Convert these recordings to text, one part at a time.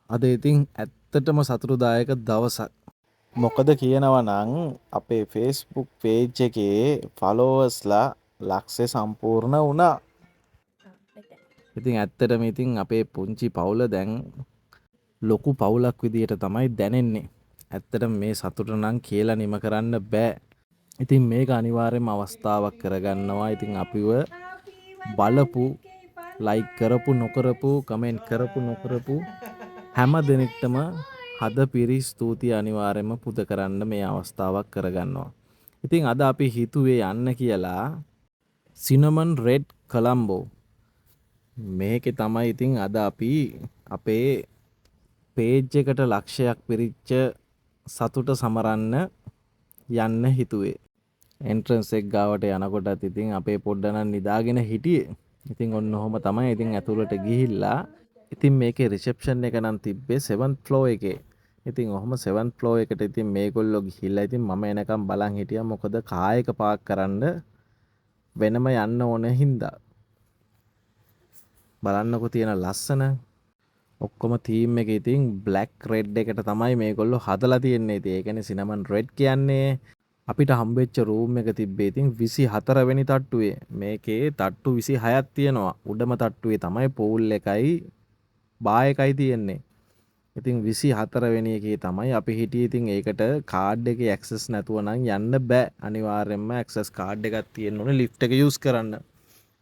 අද ඉතින් ඇත්තටම සතුටුදායක දවසක්. මොකද කියනවා නම් අපේ Facebook page එකේ followers ලා ලක්ෂය සම්පූර්ණ වුණා. ඉතින් ඇත්තටම ඉතින් අපේ පුංචි පවුල දැන් ලොකු පවුලක් විදියට තමයි දැනෙන්නේ. ඇත්තටම මේ සතුට නම් කියලා නිම කරන්න බෑ. ඉතින් මේක අනිවාර්යයෙන්ම අවස්ථාවක් කරගන්නවා. ඉතින් අපිව බලපු, ලයික් කරපු නොකරපු, කමෙන්ට් කරපු නොකරපු හැම දෙනෙක්ටම හදපිරි ස්තුතිය අනිවාර්යයෙන්ම පුද කරන්න මේ අවස්ථාවක් කරගන්නවා. ඉතින් අද අපි හිතුවේ යන්න කියලා සිනමන් රෙඩ් කොලම්බෝ. මේකේ තමයි ඉතින් අද අපි අපේ පේජ් එකට ලක්ෂයක් පිරිච්ච සතුට සමරන්න යන්න හිතුවේ. එන්ට්‍රන්ස් එක ගාවට යනකොටත් ඉතින් අපේ පොඩ්ඩනම් නිදාගෙන හිටියේ. ඉතින් ඔන්න ඔහොම තමයි ඉතින් ඇතුළට ගිහිල්ලා ඉතින් මේකේ රිසෙප්ෂන් එක නම් තිබ්බේ 7th ෆ්ලෝර් එකේ. ඉතින් ඔහොම 7th ෆ්ලෝර් එකට ඉතින් මේගොල්ලෝ ගිහිල්ලා ඉතින් මම එනකම් බලන් හිටියා. මොකද කායක පාක් කරන්න වෙනම යන්න ඕන හින්දා. බලන්නකෝ තියෙන ලස්සන ඔක්කොම තීම් එක ඉතින් බ්ලැක් රෙඩ් එකට තමයි මේගොල්ලෝ හදලා තියෙන්නේ. ඉතින් ඒ කියන්නේ සිනමන් රෙඩ් කියන්නේ අපිට හම්බෙච්ච රූම් එක තිබ්බේ ඉතින් 24 වෙනි තට්ටුවේ. මේකේ තට්ටු 26ක් තියෙනවා. උඩම තට්ටුවේ තමයි පූල් එකයි බා එකයි තියෙන්නේ. ඉතින් 24 වෙනි එකේ තමයි අපි හිටියේ. ඉතින් ඒකට කාඩ් එකේ ඇක්සස් නැතුව නම් යන්න බෑ. අනිවාර්යයෙන්ම ඇක්සස් කාඩ් එකක් තියෙන්න ඕනේ ලිෆ්ට් එක යූස් කරන්න.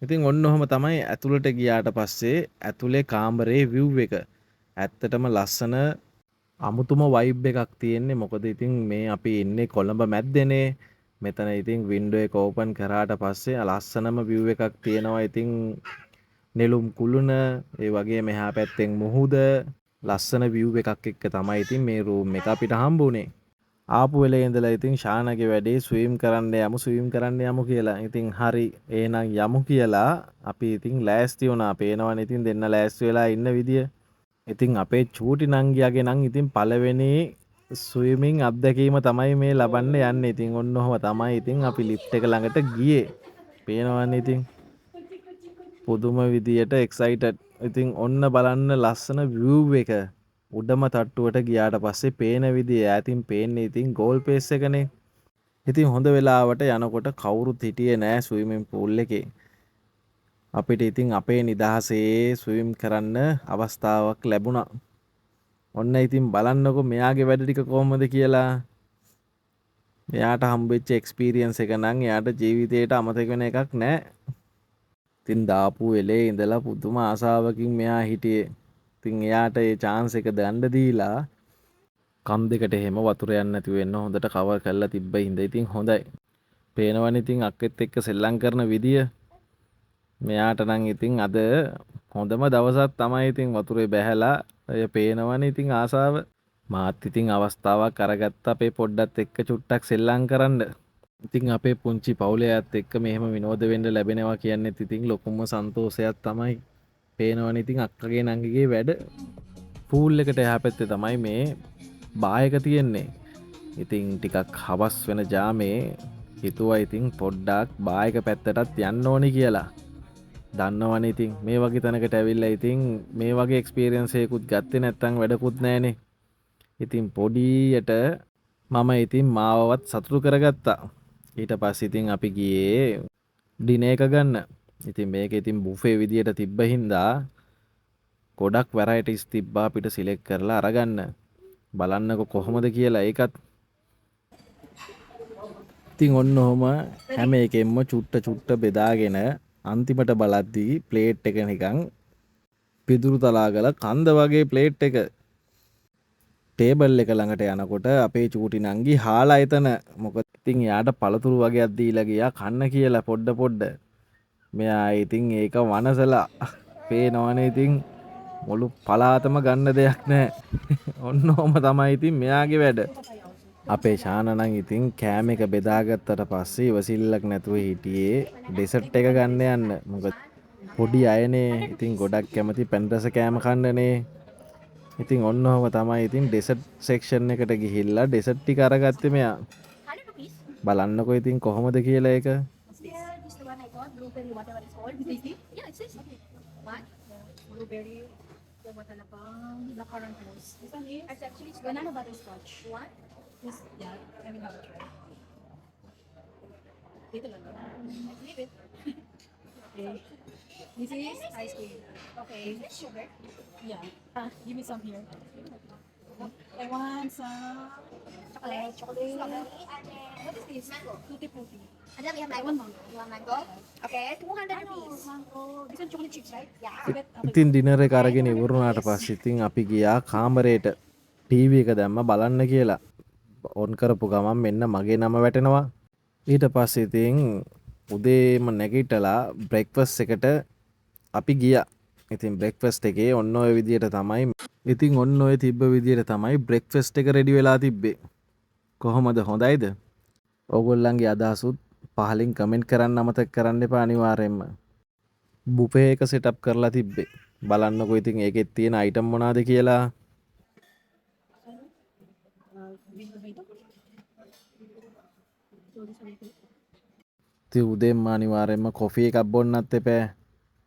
ඉතින් ඔන්න ඔහම තමයි ඇතුළට ගියාට පස්සේ ඇතුලේ කාමරේ view එක. ඇත්තටම ලස්සන අමුතුම වයිබ් එකක් තියෙන්නේ. මොකද ඉතින් මේ අපි ඉන්නේ කොළඹ මැද්දේනේ. මෙතන ඉතින් වින්ඩෝ එක ඕපන් කරාට පස්සේ ලස්සනම view එකක් තියෙනවා. ඉතින් නෙළුම් කුළුණ ඒ වගේ මෙහා පැත්තෙන් මුහුද ලස්සන view එකක් එක්ක තමයි ඉතින් මේ room එක අපිට හම්බුනේ. ආපු වෙලේ ඉඳලා ඉතින් ශානගේ වැඩේ ස්විම් කරන්න යමු කියලා. ඉතින් හරි එහෙනම් යමු කියලා අපි ඉතින් ලෑස්ති වුණා. පේනවනේ ඉතින් දෙන්න ලෑස්ති වෙලා ඉන්න විදිය. ඉතින් අපේ චූටි නංගියාගේ නම් ඉතින් පළවෙනි ස්විමින් අත්දැකීම තමයි මේ ලබන්න යන්නේ. ඉතින් ඔන්න ඔහම තමයි ඉතින් අපි ලිෆ්ට් එක ළඟට ගියේ. පේනවනේ ඉතින් පුදුම විදියට එක්සයිටඩ්. ඉතින් ඔන්න බලන්න ලස්සන view එක. උඩම තට්ටුවට ගියාට පස්සේ පේන විදිය ඈතින් පේන්නේ ඉතින් ගෝල් පේස් එකනේ. ඉතින් හොඳ වෙලාවට යනකොට කවුරුත් හිටියේ නෑ ස්විමින් pool එකේ. අපිට ඉතින් අපේ නිදහසේ ස්විම් කරන්න අවස්ථාවක් ලැබුණා. ඔන්න ඉතින් බලන්නකො මෙයාගේ වැඩ ටික කොහොමද කියලා. මෙයාට හම්බෙච්ච එක්ස්පීරියන්ස් එක නම් එයාට ජීවිතේට අමතක වෙන එකක් නෑ. ඉතින් දාපු වෙලේ ඉඳලා පුදුම ආසාවකින් මෙයා හිටියේ. ඉතින් එයාට ඒ chance එක දන්න දීලා කම් දෙකට එහෙම වතුර යන්නේ නැති වෙන්න හොඳට කවර් කරලා තිබ්බ හින්දා ඉතින් හොඳයි. පේනවනේ ඉතින් අක්කෙත් එක්ක සෙල්ලම් කරන විදිය. මෙයාට නම් ඉතින් අද හොඳම දවසක් තමයි. ඉතින් වතුරේ බැහැලා එය පේනවනේ ඉතින් ආසාව. මාත් ඉතින් අවස්ථාවක් අරගත්ත අපේ පොඩ්ඩත් එක්ක චුට්ටක් සෙල්ලම් කරන්න. ඉතින් අපේ පුංචි පවුලේ අයත් එක්ක මෙහෙම විනෝද වෙන්න ලැබෙනවා කියන්නේත් ඉතින් ලොකුම සන්තෝෂයක් තමයි. පේනවනේ ඉතින් අක්කගේ නංගිගේ වැඩ. පූල් එකට එහා පැත්තේ තමයි මේ බා එක තියෙන්නේ. ඉතින් ටිකක් හවස් වෙන ජාමේ හිතුවා ඉතින් පොඩ්ඩක් බා එක පැත්තටත් යන්න ඕනි කියලා. දන්නවනේ ඉතින් මේ වගේ තැනකට ඇවිල්ලා ඉතින් මේ වගේ එක්ස්පීරියන්ස් එකකුත් ගත්තේ නැත්නම් වැඩකුත් නැහනේ. ඉතින් පොඩියට මම ඉතින් මාවවත් සතුටු කරගත්තා. ඊට පස්සේ ඉතින් අපි ගියේ ඩිනර් එක ගන්න. ඉතින් මේක ඉතින් බුෆේ විදියට තිබ්බ හින්දා ගොඩක් වැරයිටිස් තිබ්බා අපිට සිලෙක්ට් කරලා අරගන්න. බලන්නකො කොහොමද කියලා ඒකත්. ඉතින් ඔන්න ඔහම හැම එකෙන්ම චුට්ට බෙදාගෙන අන්තිමට බලද්දී ප්ලේට් එක නිකන් පිදුරු තලාගල කන්ද වගේ ප්ලේට් එක. ටේබල් එක ළඟට යනකොට අපේ චූටි නංගි හාලා එතන. මොකද ඉතින් එයාට පළතුරු වගේක් දීලා ගියා කන්න කියලා පොඩ. මෙයා ඉතින් ඒක වනසලා පේනවනේ ඉතින් මුළු පලාතම ගන්න දෙයක් නැහැ. ඔන්න ඔහම තමයි ඉතින් මෙයාගේ වැඩ. අපේ ශාන නම් ඉතින් කෑම එක බෙදාගත්තට පස්සේ ඉවසිල්ලක් නැතුව හිටියේ ඩෙසර්ට් එක ගන්න යන්න. මොකද පොඩි අයනේ ඉතින් ගොඩක් කැමති පැන් රස කෑම කන්නනේ. ඉතින් ඔන්න ඔහම තමයි ඉතින් ඩෙසර්ට් සෙක්ෂන් එකට ගිහිල්ලා ඩෙසර්ට් ටික අරගත්තේ මෙයා. බලන්නකෝ ඉතින් කොහොමද කියලා ඒක. buat talagang blackcurrant mousse. This one is actually banana butterscotch. What? This, yeah, I will have a try. Dito lang. Let's leave it. Okay. This is ice cream. Okay. Is this sugar? Yeah. Give me some here. I want some chocolate. Chocolate. Strawberry and then what is this? Mango. Tutti frutti. And then we have mango. I want mango. You want mango? Okay, 200 rupees. Mango. This one chocolate chips, right? Yeah. ඉතින් dinner එක Okay, අරගෙන 200 ඉවරුණාට rupees. පස්සේ ඉතින් අපි ගියා කාමරේට TV එක දැම්ම බලන්න කියලා. ඔන් කරපු ගමන් මෙන්න මගේ නම වැටෙනවා. ඊට පස්සේ ඉතින් උදේම නැගිටලා බ්‍රෙක්ෆාස්ට් එකට අපි ගියා. ඉතින් බ්‍රෙක්ෆාස්ට් එකේ ඔන්න ඔය විදියට තමයි ඉතින් ඔන්න ඔය තිබ්බ විදියට තමයි බ්‍රෙක්ෆාස්ට් එක රෙඩි වෙලා තිබ්බේ. කොහොමද හොඳයිද? ඕගොල්ලන්ගේ අදහසුත් පහලින් කමෙන්ට් කරන්න අමතක කරන්න එපා අනිවාර්යෙන්ම. බුෆේ එක සෙටප් කරලා තිබ්බේ. බලන්නකො ඉතින් ඒකෙත් තියෙන අයිටම් මොනවාද කියලා. ඉතින් උදේම අනිවාර්යෙන්ම කොෆි එකක් බොන්නත් එපා.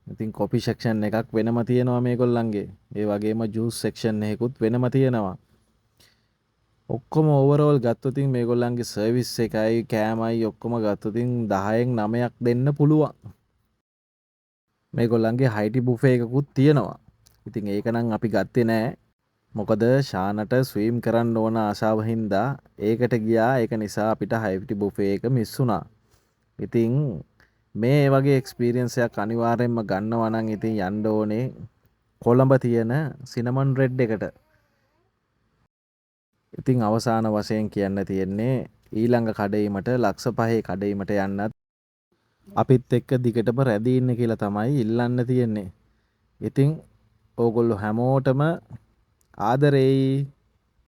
ඉතින් කොපි සෙක්ෂන් එකක් වෙනම තියෙනවා මේගොල්ලන්ගේ. ඒ වගේම ජූස් සෙක්ෂන් එකකුත් වෙනම තියෙනවා. ඔක්කොම ඕවරෝල් ගත්තොත් මේගොල්ලන්ගේ සර්විස් එකයි කෑමයි ඔක්කොම ගත්තොත් 10න් 9ක් දෙන්න පුළුවන්. මේගොල්ලන්ගේ හයිටි බුෆේ එකකුත් තියෙනවා. ඉතින් ඒක නම් අපි ගත්තේ නෑ. මොකද ශානට ස්වීම් කරන්න ඕන ආසාව හින්දා ඒකට ගියා. ඒක නිසා අපිට හයිටි බුෆේ එක මිස් වුණා. ඉතින් මේ වගේ එක්ස්පීරියන්ස් එකක් අනිවාර්යෙන්ම ගන්නවා නම් ඉතින් යන්න ඕනේ කොළඹ තියෙන සිනමන් රෙඩ් එකට. ඉතින් අවසාන වශයෙන් කියන්න තියෙන්නේ ඊළඟ කඩේීමට ලක්ෂ 5 කඩේීමට යන්නත් අපිත් එක්ක දිගටම රැඳී ඉන්න කියලා තමයි ඉල්ලන්න තියෙන්නේ. ඉතින් ඕගොල්ලෝ හැමෝටම ආදරෙයි.